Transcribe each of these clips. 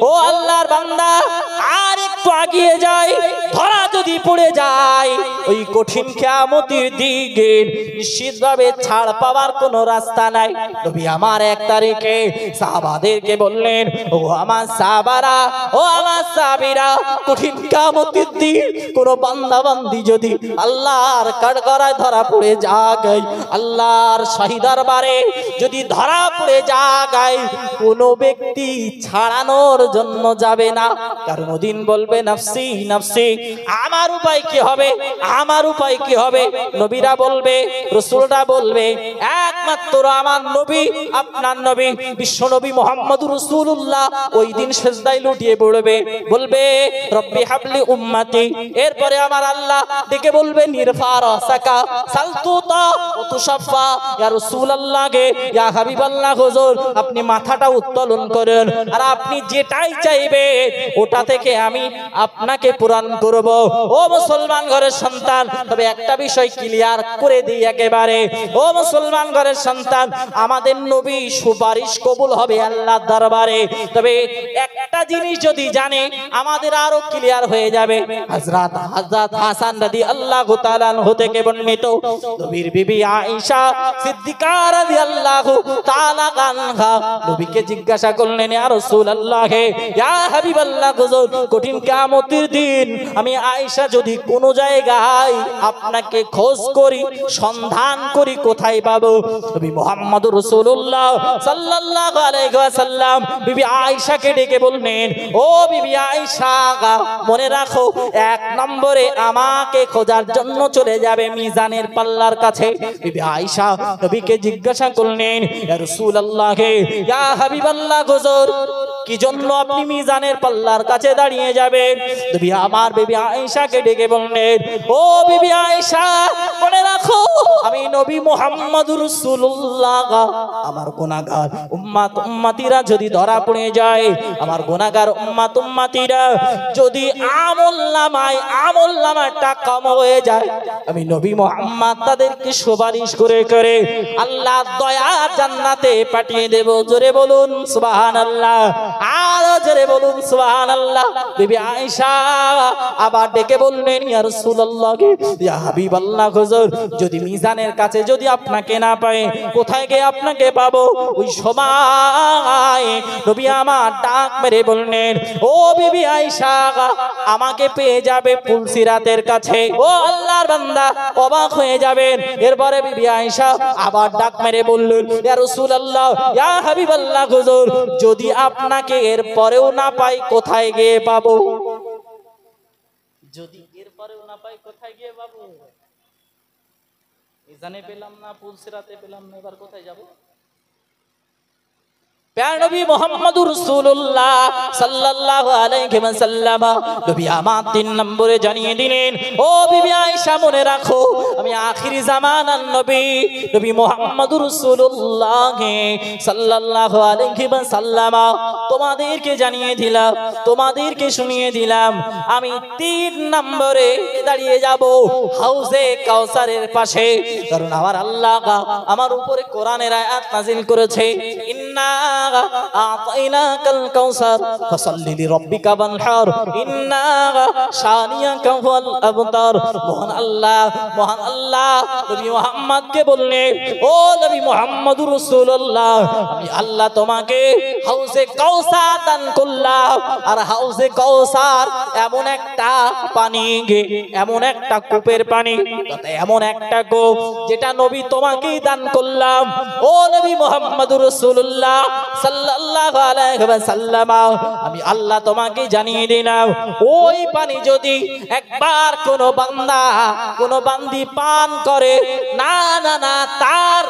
ও আল্লাহর বান্দা আর একটু আগিয়ে যায়, ধরা যদি পড়ে যায় ওই কঠিন কিয়ামতের দিকে নিশ্চিতভাবে ছাড় পাওয়ার কোনো রাস্তা নাই। নবী আমার 1 তারিখে সাহাবাদেরকে বললেন, ও আমার সাহাবারা, ও আমার সাহাবীরা, কঠিন কিয়ামতের দিন কোন বান্দা বান্দি যদি আল্লাহর কাঠগড়ায় ধরা পড়ে যায়, আল্লাহর শাহী দরবারে যদি ধরা পড়ে যায়, কোন ব্যক্তি ছাড়ানোর জন্য যাবে না। কারণ ওদিন বলবে নাফসি নাফসি, আমার উপায় কি হবে, আমার উপায় কি হবে। নবীরা বলবে, রাসূলরা বলবে, একমাত্র আমার নবী, আপনার নবী বিশ্ব নবী মুহাম্মদুর রাসূলুল্লাহ ওই দিন সিজদায় লুটিয়ে পড়বে, বলবে রব্বি হাবলি উম্মতি। এরপরে আমার আল্লাহ ডেকে বলবে নিরফা রাসাকা সালতুতা ওয়া তুশাফা, ইয়া রাসূলুল্লাহ গে, ইয়া হাবিবাল্লাহ হুজুর, আপনি মাথাটা উত্তোলন করেন, আর আপনি যেটাই চাইবে ওটা থেকে আমি আপনাকে পূরণ করব। ও মুসলমান ঘরের সন্তান, তবে একটা বিষয় ক্লিয়ার করে দিই একেবারে, ও মুসলমান ঘরের সন্তান, আমাদের নবী সুপারিশ কবুল হবে আল্লাহর দরবারে। তবে একটা জিনিস যদি জানে আমাদের আরো ক্লিয়ার হয়ে যাবে। হযরত হাসান রাদিয়াল্লাহু তাআলা আনহু থেকে বর্ণিত, নবীর বিবি আয়েশা সিদ্দিকা রাদিয়াল্লাহু তাআলা আনহা নবীকে জিজ্ঞাসা করলেন, ইয়া রাসূলুল্লাহ, ইয়া হাবিবাল্লাহ হুজুর, কঠিন কিয়ামতের দিন আমি আয়েশা যদি কোন জায়গায় আপনাকে খোঁজ করি, সন্ধান করি, কোথায় পাবো? নবী মুহাম্মদুর রাসূলুল্লাহ সাল্লাল্লাহু আলাইহি ওয়াসাল্লাম বিবি আয়েশাকে ডেকে বললেন, ও বিবি আয়েশা, মনে রাখো 1 নম্বরে আমাকে খোঁজার জন্য চলে যাবে মিজানের পাল্লার কাছে। বিবি আয়েশা নবীকে জিজ্ঞাসা করলেন, ইয়া রাসূলুল্লাহ, ইয়া হাবিবাল্লাহ হুজুর, কি জন্য আপনি মিজানের পাল্লার কাছে দাঁড়িয়ে যাবেন? নবী আমার বিবি আয়েশাকে ডেকে বললেন, ও বিবি আয়েশা, মনে রাখো আমি নবী মুহাম্মদুর রাসূলুল্লাহ, আমার গুনাহগার উম্মত উম্মতিরা যদি ধরা পড়ে যায়, আমার গুনাহগার উম্মত উম্মতিরা যদি আমলনামায় আমলনামাটা কম হয়ে যায়, আমি নবী মুহাম্মদ তাদেরকে সুপারিশ করে করে আল্লাহ দয়ার জান্নাতে পাঠিয়ে দেব। জোরে বলুন সুবহানাল্লাহ, আরো জোরে বলুন সুবহানাল্লাহ। বিবি আয়েশা আবার ডেকে বললেন, ইয়া রাসূলুল্লাহ, ইয়া হাবিবাল্লাহ হুজুর, যদি মিজানের কাছে যদি আপনাকে না পাই, কোথায় গিয়ে আপনাকে পাবো? ওই সময় নবী আমার ডাক মেরে বললেন, ও বিবি আয়েশা, আমাকে পেয়ে যাবে পুলসিরাতের কাছে। ও আল্লাহর বান্দা অবাক হয়ে যাবেন। এরপরে বিবি আয়েশা আবার ডাক মেরে বললেন, ইয়া রাসূলুল্লাহ, ইয়া হাবিবাল্লাহ হুজুর, যদি আপনাকে এর পরেও না পাই, কোথায় গিয়ে পাবো? যদি এর পরেও না পাই, কোথায় গিয়ে পাবো? মিজানে পেলাম না, পুলসিরাতে পেলাম না, এবার কোথায় যাব? প্যার নবী মুহাম্মদুর রাসূলুল্লাহ সাল্লাল্লাহু আলাইহি ওয়াসাল্লাম নবী আমার 3 নম্বরে জানিয়ে দিলেন, ও বিবি আয়েশা, মনে রাখো আমি আখিরি জামানার নবী, নবী মুহাম্মদুর রাসূলুল্লাহ সাল্লাল্লাহু আলাইহি ওয়াসাল্লাম তোমাদেরকে জানিয়ে দিলাম, তোমাদেরকে শুনিয়ে দিলাম, আমি 3 নম্বরে দাঁড়িয়ে যাব হাউজে কাউসারের পাশে। কারণ আমার আল্লাহ আমার উপরে কোরআনের আয়াত নাযিল করেছে, ইন্না আতাইনাকাল কাউসার ফাসাল্লি লিরাব্বিকা ওয়ানহার ইন্না শানিয়াকা হুয়াল আবতার। মহান আল্লাহ নবী মুহাম্মদকে বললেন, ও নবী মুহাম্মদুর রাসূলুল্লাহ, আমি আল্লাহ তোমাকে হাউজে কাউসার দান করলাম। আর হাউজে কাউসার এমন একটা পানি, এমন একটা কূপের পানি, এমন একটা কূপ যেটা নবী তোমাকেই দান করলাম। ও নবী মুহাম্মদুর রাসূলুল্লাহ সাল্লাল্লাহু আলাইহি ওয়াসাল্লাম, আমি আল্লাহ তোমাকে জানিয়ে দিলাম, ওই পানি যদি একবার কোনো বান্দা কোনো বান্দি পান করে, না না না, তার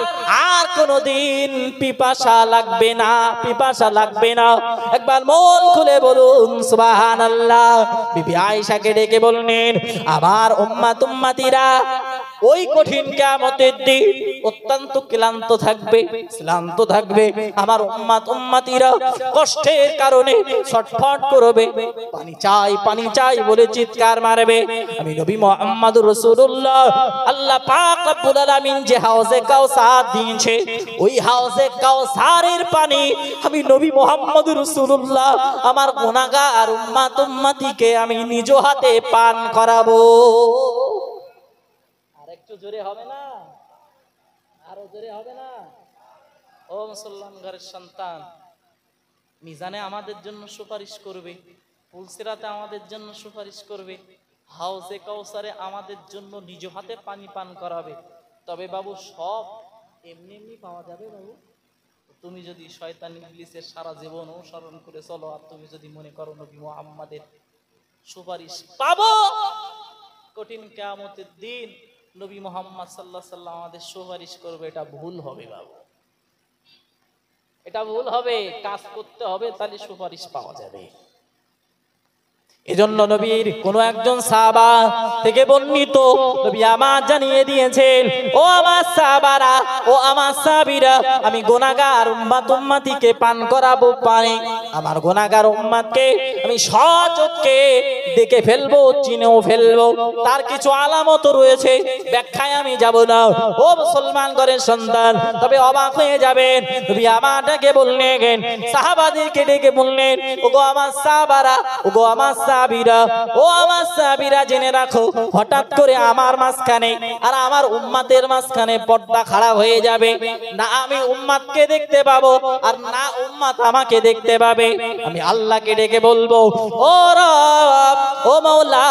আর কোনোদিন পিপাসা লাগবে না, পিপাসা লাগবে না। একবার মন খুলে বলুন সুবহানাল্লাহ। বিবি আয়েশাকে ডেকে বললেন, আমার উম্মত উম্মতিরা ওই কঠিন কিয়ামতের দিন অত্যন্ত ক্লান্ত থাকবে, শ্রান্ত থাকবে। আমার উম্মত উম্মতিরা কষ্টের কারণে ছটফট করবে, পানি চাই বলে চিৎকার মারবে। আমি নবী মুহাম্মদুর রাসূলুল্লাহ, আল্লাহ পাক রব্বুল আলামিন যে হাউজে কাউসার দিয়েছে, ওই হাউজে কাউসারের পানি আমি নবী মুহাম্মদুর রাসূলুল্লাহ আমার গুনাহগার উম্মত উম্মতিকে আমি নিজ হাতে পান করাবো। আরেকটু জোরে হবে না? আরো জোরে হবে না? ও মুসলমান ঘরের সন্তান, মিজানে আমাদের জন্য সুপারিশ করবে, পুলসিরাতে আমাদের জন্য সুপারিশ করবে, হাউজে কাউসারে আমাদের জন্য নিজ হাতে পানি পান করাবে। তবে বাবু সব এমনি এমনি পাওয়া যাবে বাবু? তুমি যদি শয়তান ইবলিসের সারা জীবন অনুসরণ করে চলো, আর তুমি যদি মনে করো নবী মুহাম্মাদের সুপারিশ পাবো, কঠিন কিয়ামতের দিন নবী মুহাম্মদ সাল্লাল্লাহু আলাইহি ওয়াসাল্লাম আমাদের সুপারিশ করবে, এটা ভুল হবে বাবু, এটা ভুল হবে। কাজ করতে হবে, তাহলে সুপারিশ পাওয়া যাবে। এজন্য নবীর কোন একজন সাহাবা থেকে বর্ণিত, নবী আমার জানিয়ে দিয়েছেন, ও আমার সাহাবারা, ও আমার সাহাবীরা, আমি গুনাহগার উম্মত উম্মতিকে পান করাবো পানি। আমার গুনাহগার উম্মতকে আমি সচক্ষে দেখে ফেলবো, চিনেও ফেলবো। তার কিছু আলামত রয়েছে, ব্যাখ্যায় আমি যাব না। ও মুসলমান ঘরের সন্তান, তবে অবাক হয়ে যাবেন, নবী আমার ডেকে বললেন, সাহাবাদেরকে ডেকে বললেন, ওগো আমার সাহাবারা, ওগো আমার সাহাবীরা, ও আমার সাহাবীরা, জেনে রাখো, হঠাৎ করে আমার মাঝখানে আর আমার উম্মতের মাঝখানে পর্দা খাড়া হয়ে যাবে। না আমি উম্মতকে দেখতে পাবো, আর না উম্মত আমাকে দেখতে পাবে। আমি আল্লাহকে ডেকে বলবো, ও রব, ও মাওলা,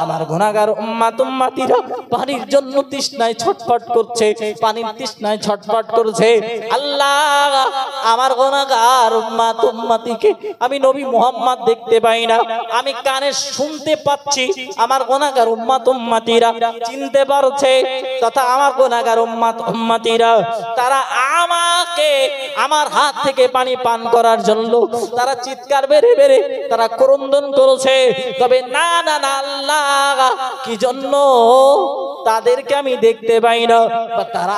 আমার গুনাহগার উম্মত উম্মতিরা পানির জন্য তৃষ্ণায় ছটফট করছে, পানির তৃষ্ণায় ছটফট করছে। আল্লাহ, আমার গুনাহগার উম্মত উম্মতিকে আমি নবী মুহাম্মদ দেখতে পাই না, আমি কানে শুনতে পাচ্ছি আমার গুনাহগার উম্মত উম্মতিরা চিনতে পারছে, তথা আমার গুনাহগার উম্মত উম্মতিরা তারা আমাকে আমার হাত থেকে পানি পান করার জন্য তারা চিৎকার বেড়ে বেড়ে তারা ক্রন্দন করেছে। তবে না না না আল্লাহ, কি জন্য তাদেরকে আমি দেখতে পাই না, বা তারা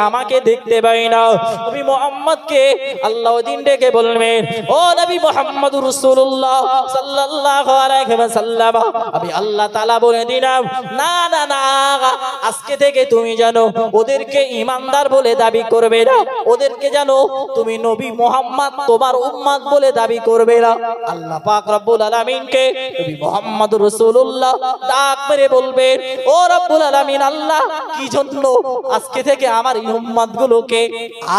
আমাকে দেখতে পাই না। নবী মুহাম্মদকে আল্লাহ দিন ডেকে বলবেন, ও নবী মুহাম্মদুর রাসূলুল্লাহ সাল্লাল্লাহু আলাইহি ওয়াসাল্লাম, আমি আল্লাহ তাআলা বলে দিলাম, না না না, আজকে থেকে তুমি জানো ওদেরকে ঈমানদার বলে দাবি করবে না, ওদেরকে জানো তুমি নবী মুহাম্মদ তোমার উম্মত বলে দাবি করবে না। আল্লাহ পাক রব্বুল আলামিনকে নবী মুহাম্মদুর রাসূলুল্লাহ ডাক মেরে বলবেন, ও রব্বুল আলামিন, আল্লাহ, কি জন্য আজকে থেকে আমার উম্মত গুলোকে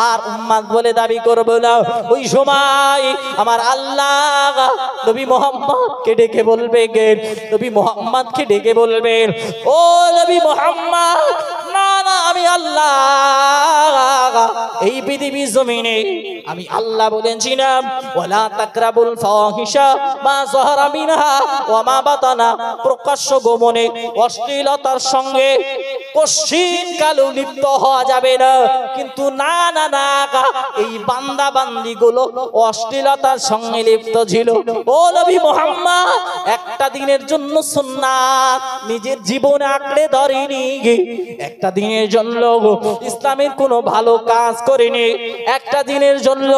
আর উম্মত বলে দাবি করবে না? ওই সময় আমার আল্লাহ নবী মুহাম্মদকে ডেকে বলবেন, নবী মুহাম্মদকে ডেকে বলবেন, ও নবী মুহাম্মদ, না না, আমি আল্লাহ এই পৃথিবী জমিনে আমি আল্লাহ বলেছিলাম, ওয়ালা তাকরাবুল ফাহিশা মা যাহারা মিনহা ওয়া মা বাতানা, প্রকাশ্য গোপনে অশ্লীলতার সঙ্গে কশিন কালো লিপ্ত হওয়া যাবে না। কিন্তু না না না, এই বান্দা বান্দি গুলো অশ্লীলতার সঙ্গে লিপ্ত ছিল। ও নবী মুহাম্মদ, একটা দিনের জন্য সুন্নাত নিজের জীবনে আঁকড়ে ধরেনি, একটা দিনের জন্য ইসলামের কোনো ভালো কাজ করেনি, একটা দিনের জন্য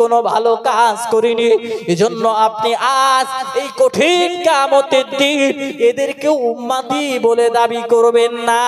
কোনো ভালো কাজ করিনি। এজন্য আপনি আজ এই কঠিন কিয়ামতের দিন এদেরকে উম্মতি বলে দাবি করবেন না।